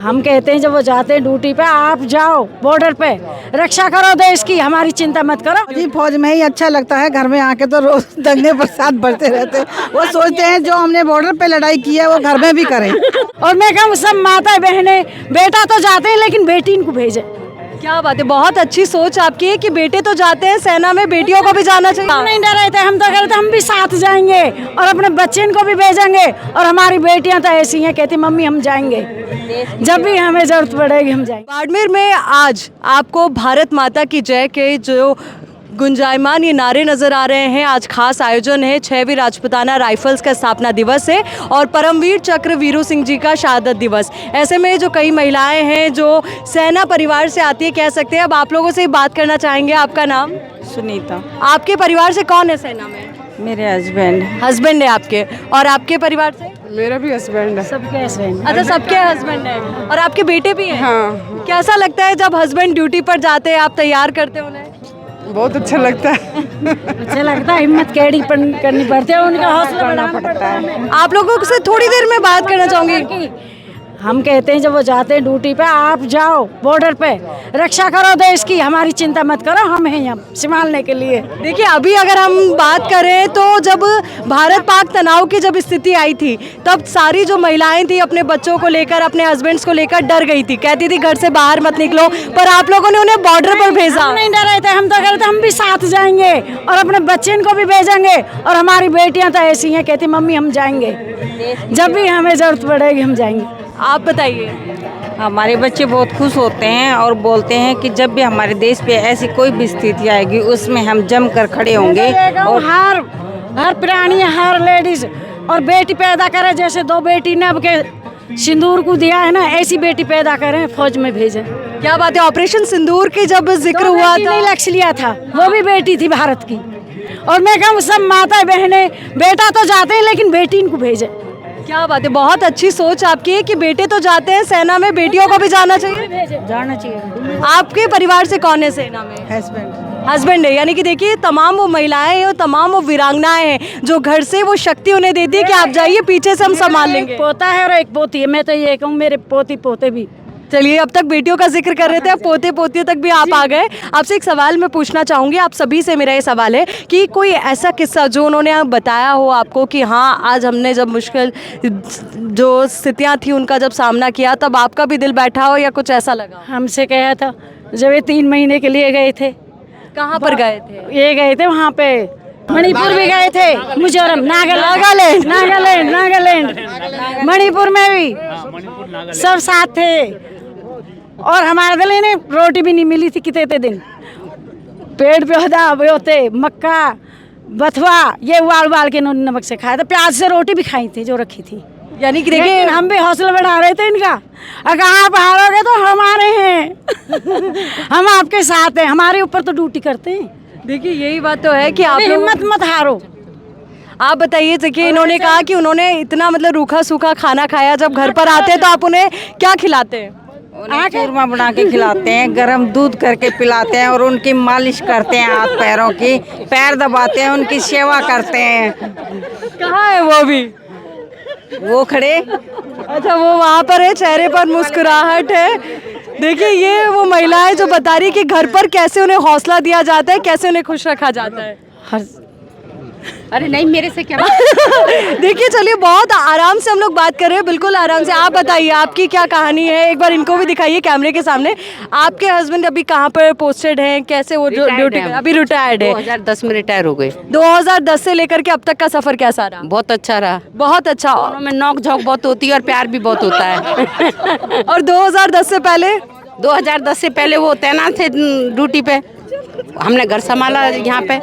हम कहते हैं जब वो जाते हैं ड्यूटी पे, आप जाओ बॉर्डर पे, रक्षा करो देश की, हमारी चिंता मत करो। जी फौज में ही अच्छा लगता है, घर में आके तो रोज दंगे फसाद बढ़ते रहते हैं। वो सोचते हैं जो हमने बॉर्डर पे लड़ाई की है वो घर में भी करें। और मैं कहूँ सब माता बहने, बेटा तो जाते हैं लेकिन बेटी इनको भेजे। क्या बात है, बहुत अच्छी सोच आपकी है कि बेटे तो जाते हैं सेना में, बेटियों को भी जाना चाहिए। हम नहीं डरे थे, हम तो कहते हम भी साथ जाएंगे और अपने बच्चे इनको भी भेजेंगे। और हमारी बेटियां तो ऐसी हैं, कहती मम्मी हम जाएंगे, जब भी हमें जरूरत पड़ेगी हम जाएंगे। बाड़मेर में आज आपको भारत माता की जय के जो गुंजायमान ये नारे नजर आ रहे हैं। आज खास आयोजन है, 6वीं राजपूताना राइफल्स का स्थापना दिवस है और परमवीर चक्र वीरू सिंह जी का शहादत दिवस। ऐसे में जो कई महिलाएं हैं जो सेना परिवार से आती है, कह सकते हैं। अब आप लोगों से बात करना चाहेंगे। आपका नाम? सुनीता। आपके परिवार से कौन है सेना में? मेरे हस्बैंड। हस्बैंड है आपके। और आपके परिवार से? मेरा भी हस्बैंड है। सबके ऐसे हैं। अच्छा, सबके हस्बैंड है। और आपके बेटे भी हैं? हाँ, कैसा लगता है जब हस्बैंड ड्यूटी पर जाते हैं, आप तैयार करते हो उन्हें? बहुत अच्छा लगता है। अच्छा लगता है, हिम्मत कैडी करनी पड़ती है, उनका हौसला बढ़ाना पड़ता है। आप लोगों से थोड़ी देर में बात करना चाहूंगी। हम कहते हैं जब वो जाते हैं ड्यूटी पे, आप जाओ बॉर्डर पे, रक्षा करो देश की, हमारी चिंता मत करो, हम हैं यहाँ संभालने के लिए। देखिए, अभी अगर हम बात करें तो जब भारत पाक तनाव की जब स्थिति आई थी, तब सारी जो महिलाएं थी अपने बच्चों को लेकर, अपने हस्बैंड्स को लेकर डर गई थी, कहती थी घर से बाहर मत निकलो। पर आप लोगों ने उन्हें बॉर्डर पर भेजा। हम नहीं डरे थे, हम तो कहते हम भी साथ जाएंगे और अपने बच्चे इनको भी भेजेंगे। और हमारी बेटियां तो ऐसी हैं, कहती मम्मी हम जाएंगे, जब भी हमें जरूरत पड़ेगी हम जाएंगे। आप बताइए। हमारे बच्चे बहुत खुश होते हैं और बोलते हैं कि जब भी हमारे देश पे ऐसी कोई भी स्थिति आएगी उसमें हम जम कर खड़े होंगे। और हर प्राणी, हर लेडीज और बेटी पैदा करे, जैसे 2 बेटी ने अब के सिंदूर को दिया है ना, ऐसी बेटी पैदा करें, फौज में भेजें। क्या बात है, ऑपरेशन सिंदूर की जब जिक्र हुआ था, नहीं लक्ष्य लिया था, वो भी बेटी थी भारत की। और मैं कहूँ सब माता बहने, बेटा तो जाते हैं लेकिन बेटी इनको भेजे। क्या बात है, बहुत अच्छी सोच आपकी है कि बेटे तो जाते हैं सेना में, बेटियों को भी जाना चाहिए। जाना चाहिए। आपके परिवार से कौन है सेना में? हस्बैंड। हस्बैंड है। यानी कि देखिए, तमाम वो महिलाएं हैं और तमाम वो वीरांगनाएं हैं जो घर से वो शक्ति उन्हें देती है कि आप जाइए, पीछे से हम संभाल लेंगे। पोता है और एक पोती है। मैं तो ये कहूँ मेरे पोती पोते भी। चलिए, अब तक बेटियों का जिक्र कर रहे थे, अब पोते पोतियों तक भी आप आ गए। आपसे एक सवाल मैं पूछना चाहूँगी, आप सभी से मेरा ये सवाल है कि कोई ऐसा किस्सा जो उन्होंने बताया हो आपको कि हाँ, आज हमने जब मुश्किल जो स्थितियाँ थी उनका जब सामना किया, तब आपका भी दिल बैठा हो या कुछ ऐसा लगा? हमसे कहा था जब ये 3 महीने के लिए गए थे। कहाँ पर गए थे? ये गए थे वहाँ पे, मणिपुर भी गए थे, मिजोरम, नागालैंड, नागालैंड, नागालैंड, मणिपुर में भी सब साथ थे। और हमारे दिल ने रोटी भी नहीं मिली थी कितने दिन। पेड़ पौधा होते, मक्का, बथुआ, ये उबाल के इन्होंने नमक से खाया था, प्याज से रोटी भी खाई थी जो रखी थी। यानी कि देखिए, हम भी हौसला बढ़ा रहे थे इनका, अगर आप हारोगे तो हमारे हैं। हम आपके साथ हैं, हमारे ऊपर तो ड्यूटी करते हैं। देखिए, यही बात तो है कि आप हिम्मत मत हारो। आप बताइए, देखिए इन्होंने कहा कि उन्होंने इतना मतलब रूखा सूखा खाना खाया, जब घर पर आते हैं तो आप उन्हें क्या खिलाते हैं? उन्हें चूरमा बना के खिलाते हैं, गर्म दूध करके पिलाते हैं और उनकी मालिश करते हैं, हाथ पैरों की, पैर दबाते हैं, उनकी सेवा करते हैं। कहाँ है वो भी? वो खड़े। अच्छा, वो वहाँ पर है, चेहरे पर मुस्कुराहट है। देखिए, ये वो महिलाएं जो बता रही कि घर पर कैसे उन्हें हौसला दिया जाता है, कैसे उन्हें खुश रखा जाता है। अरे नहीं, मेरे से क्या देखिए, चलिए, बहुत आराम से हम लोग बात कर रहे हैं, बिल्कुल आराम से। आप बताइए, आपकी क्या कहानी है, एक बार इनको भी दिखाइए कैमरे के सामने। आपके हस्बैंड अभी कहाँ पर पोस्टेड हैं, कैसे वो ड्यूटी? अभी रिटायर्ड है। 2010 में रिटायर हो गए। 2010 से लेकर के अब तक का सफर कैसा रहा? बहुत अच्छा रहा। बहुत अच्छा। दोनों में नोक झोंक बहुत होती है और प्यार भी बहुत होता है। और 2010 से पहले? 2010 से पहले वो तैनात थे ड्यूटी पे, हमने घर संभाला यहाँ पे।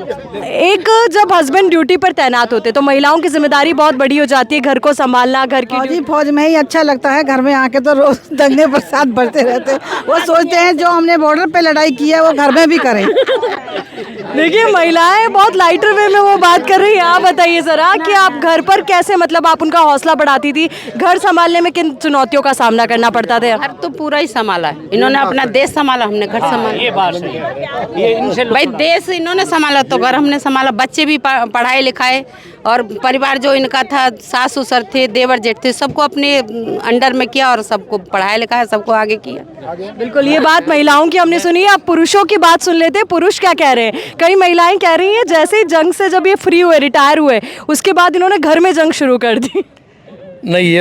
एक जब हस्बैंड ड्यूटी पर तैनात होते तो महिलाओं की जिम्मेदारी बहुत बड़ी हो जाती है, घर को संभालना, घर की। जी फौज में ही अच्छा लगता है, घर में आके तो रोज दंगे फसाद बढ़ते रहते हैं। वो सोचते हैं जो हमने बॉर्डर पे लड़ाई की है वो घर में भी करें। देखिए, महिलाएं बहुत लाइटर वे में वो बात कर रही हैं। आप बताइए जरा कि आप घर पर कैसे, मतलब आप उनका हौसला बढ़ाती थी, घर संभालने में किन चुनौतियों का सामना करना पड़ता था? घर तो पूरा ही संभाला है इन्होंने, अपना देश संभाला, हमने घर संभाला। भाई देश इन्होंने संभाला तो घर हमने संभाला, बच्चे भी पढ़ाए लिखाए और परिवार जो इनका था, सास ससुर थे, देवर जेठ थे, सबको अपने अंडर में किया और सबको पढ़ाया लिखाया, सबको आगे किया। बिल्कुल, ये बात महिलाओं की हमने सुनी है। अब पुरुषों की बात सुन लेते हैं, पुरुष क्या कह रहे हैं। कई महिलाएं कह रही हैं जैसे ही जंग से जब ये फ्री हुए, रिटायर हुए, उसके बाद इन्होंने घर में जंग शुरू कर दी। नहीं,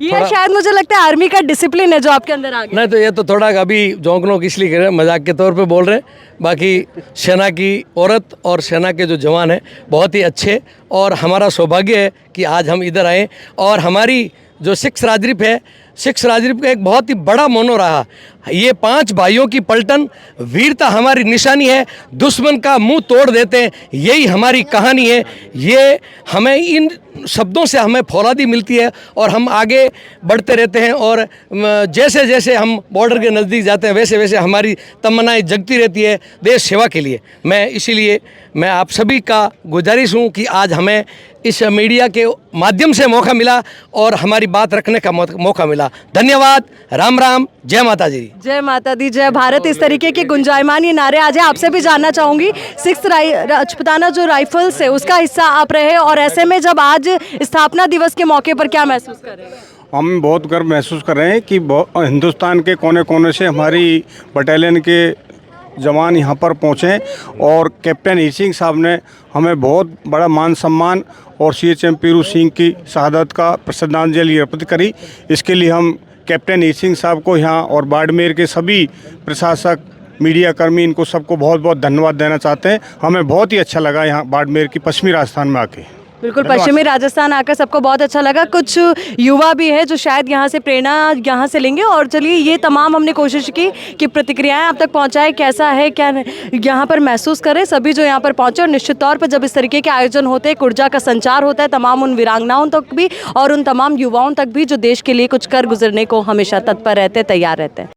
ये शायद मुझे लगता है आर्मी का डिसिप्लिन है जो आपके अंदर आ गया। नहीं तो ये तो थोड़ा अभी जोंक नोक इसलिए कर रहे हैं, मजाक के तौर पे बोल रहे हैं। बाकी सेना की औरत और सेना के जो जवान हैं बहुत ही अच्छे, और हमारा सौभाग्य है कि आज हम इधर आए। और हमारी जो सिक्स राजद्वीप है, सिक्स राजद्वीप का एक बहुत ही बड़ा मोनो रहा। ये 5 भाइयों की पलटन, वीरता हमारी निशानी है, दुश्मन का मुंह तोड़ देते हैं, यही हमारी कहानी है। ये हमें इन शब्दों से हमें फौलादी मिलती है और हम आगे बढ़ते रहते हैं। और जैसे जैसे हम बॉर्डर के नज़दीक जाते हैं वैसे वैसे हमारी तमन्नाएं जगती रहती है देश सेवा के लिए। इसीलिए मैं आप सभी का गुजारिश हूँ कि आज हमें इस मीडिया के माध्यम से मौका मिला और हमारी बात रखने का मौका मिला। धन्यवाद। राम राम, जय माता जी। जय माता दी, जय भारत। इस तरीके के गुंजायमान ये नारे आज है। आपसे भी जानना चाहूंगी, 6 राजपूताना जो राइफल्स है उसका हिस्सा आप रहे, और ऐसे में जब आज स्थापना दिवस के मौके पर क्या महसूस कर रहे हैं? हम बहुत गर्व महसूस कर रहे हैं कि हिंदुस्तान के कोने कोने से हमारी बटालियन के जवान यहाँ पर पहुँचे, और कैप्टन हीर सिंह साहब ने हमें बहुत बड़ा मान सम्मान और CHM पीरू सिंह की शहादत का श्रद्धांजलि अर्पित करी। इसके लिए हम कैप्टन हीर सिंह साहब को यहाँ और बाड़मेर के सभी प्रशासक, मीडिया कर्मी, इनको सबको बहुत बहुत धन्यवाद देना चाहते हैं। हमें बहुत ही अच्छा लगा यहाँ बाड़मेर की पश्चिमी राजस्थान में आके। बिल्कुल, पश्चिमी राजस्थान आकर सबको बहुत अच्छा लगा। कुछ युवा भी है जो शायद यहाँ से प्रेरणा यहाँ से लेंगे। और चलिए, ये तमाम हमने कोशिश की कि प्रतिक्रियाएं आप तक पहुँचाएं, कैसा है क्या यहाँ पर महसूस करें सभी जो यहाँ पर पहुँचे। और निश्चित तौर पर जब इस तरीके के आयोजन होते हैं, ऊर्जा का संचार होता है तमाम उन वीरांगनाओं तक भी और उन तमाम युवाओं तक भी जो देश के लिए कुछ कर गुजरने को हमेशा तत्पर रहते, तैयार रहते हैं।